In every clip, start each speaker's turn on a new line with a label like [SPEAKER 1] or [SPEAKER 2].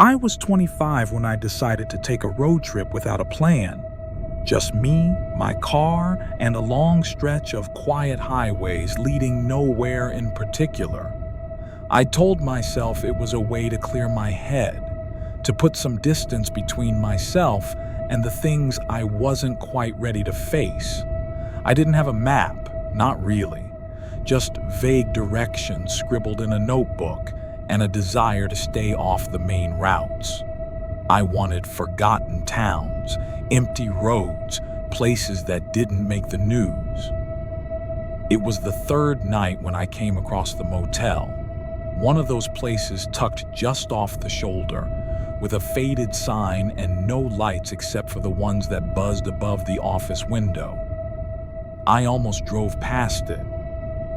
[SPEAKER 1] I was 25 when I decided to take a road trip without a plan. Just me, my car, and a long stretch of quiet highways leading nowhere in particular. I told myself it was a way to clear my head, to put some distance between myself and the things I wasn't quite ready to face. I didn't have a map, not really, just vague directions scribbled in a notebook and a desire to stay off the main routes. I wanted forgotten towns, empty roads, places that didn't make the news. It was the third night when I came across the motel, one of those places tucked just off the shoulder, with a faded sign and no lights except for the ones that buzzed above the office window. I almost drove past it,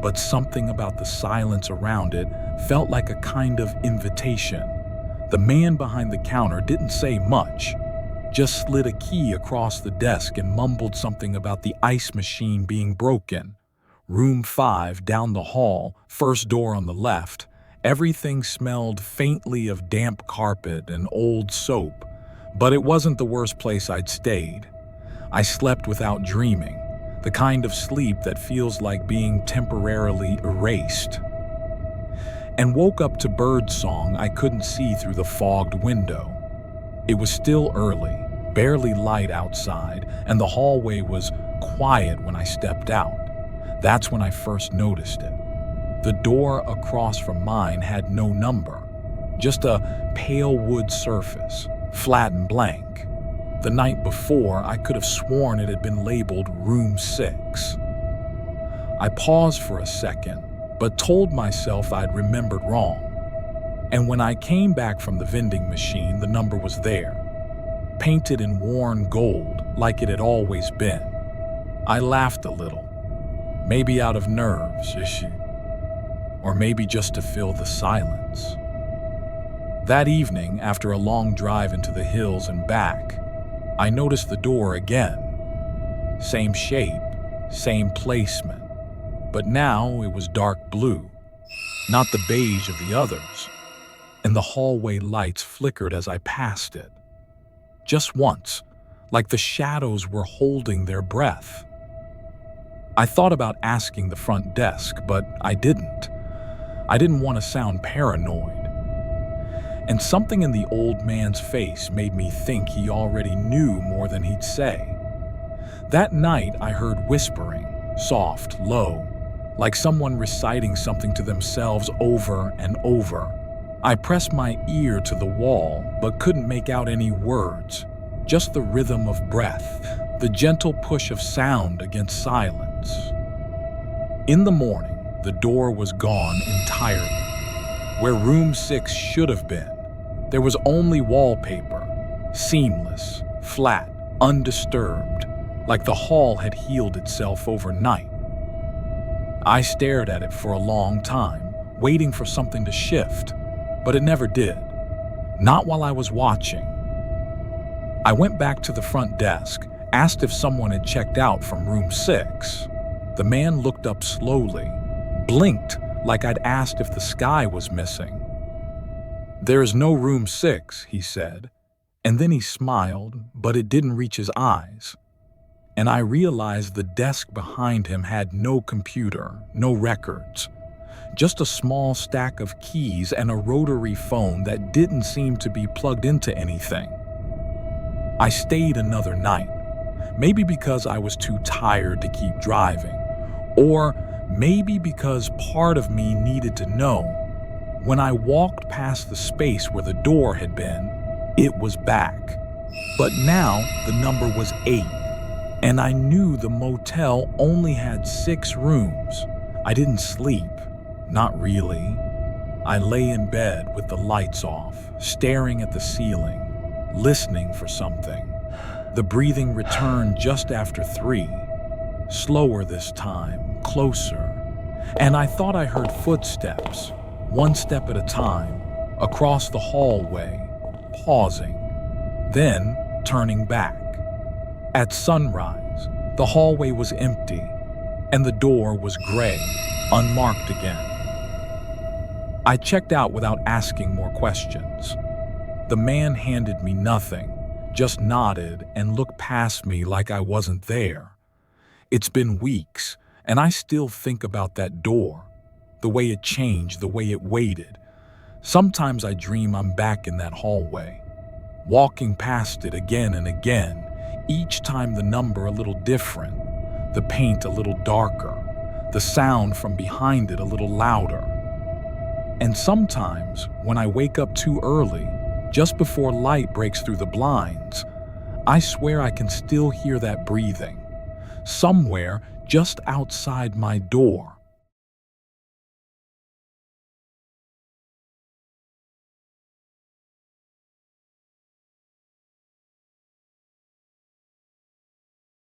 [SPEAKER 1] but something about the silence around it felt like a kind of invitation. The man behind the counter didn't say much, just slid a key across the desk and mumbled something about the ice machine being broken. Room 5 down the hall, first door on the left. Everything smelled faintly of damp carpet and old soap, but it wasn't the worst place I'd stayed. I slept without dreaming, the kind of sleep that feels like being temporarily erased, and woke up to birdsong I couldn't see through the fogged window. It was still early, barely light outside, and the hallway was quiet when I stepped out. That's when I first noticed it. The door across from mine had no number, just a pale wood surface, flat and blank. The night before, I could have sworn it had been labeled Room 6. I paused for a second, but told myself I'd remembered wrong. And when I came back from the vending machine, the number was there, painted in worn gold like it had always been. I laughed a little, maybe out of nerves, or maybe just to fill the silence. That evening, after a long drive into the hills and back, I noticed the door again. Same shape, same placement, but now it was dark blue, not the beige of the others, and the hallway lights flickered as I passed it. Just once, like the shadows were holding their breath. I thought about asking the front desk, but I didn't. I didn't want to sound paranoid. And something in the old man's face made me think he already knew more than he'd say. That night, I heard whispering, soft, low, like someone reciting something to themselves over and over. I pressed my ear to the wall, but couldn't make out any words, just the rhythm of breath, the gentle push of sound against silence. In the morning, the door was gone entirely. Where Room 6 should have been, there was only wallpaper, seamless, flat, undisturbed, like the hall had healed itself overnight. I stared at it for a long time, waiting for something to shift, but it never did. Not while I was watching. I went back to the front desk, asked if someone had checked out from Room 6. The man looked up slowly, blinked like I'd asked if the sky was missing. "There is no Room 6, he said, and then he smiled, but it didn't reach his eyes. And I realized the desk behind him had no computer, no records, just a small stack of keys and a rotary phone that didn't seem to be plugged into anything. I stayed another night, maybe because I was too tired to keep driving, or maybe because part of me needed to know. When I walked past the space where the door had been, it was back. But now the number was 8, and I knew the motel only had 6 rooms. I didn't sleep, not really. I lay in bed with the lights off, staring at the ceiling, listening for something. The breathing returned just after 3, slower this time, closer, and I thought I heard footsteps, one step at a time, across the hallway, pausing, then turning back. At sunrise, the hallway was empty, and the door was gray, unmarked again. I checked out without asking more questions. The man handed me nothing, just nodded and looked past me like I wasn't there. It's been weeks, and I still think about that door, the way it changed, the way it waited. Sometimes I dream I'm back in that hallway, walking past it again and again, each time the number a little different, the paint a little darker, the sound from behind it a little louder. And sometimes, when I wake up too early, just before light breaks through the blinds, I swear I can still hear that breathing, somewhere just outside my door.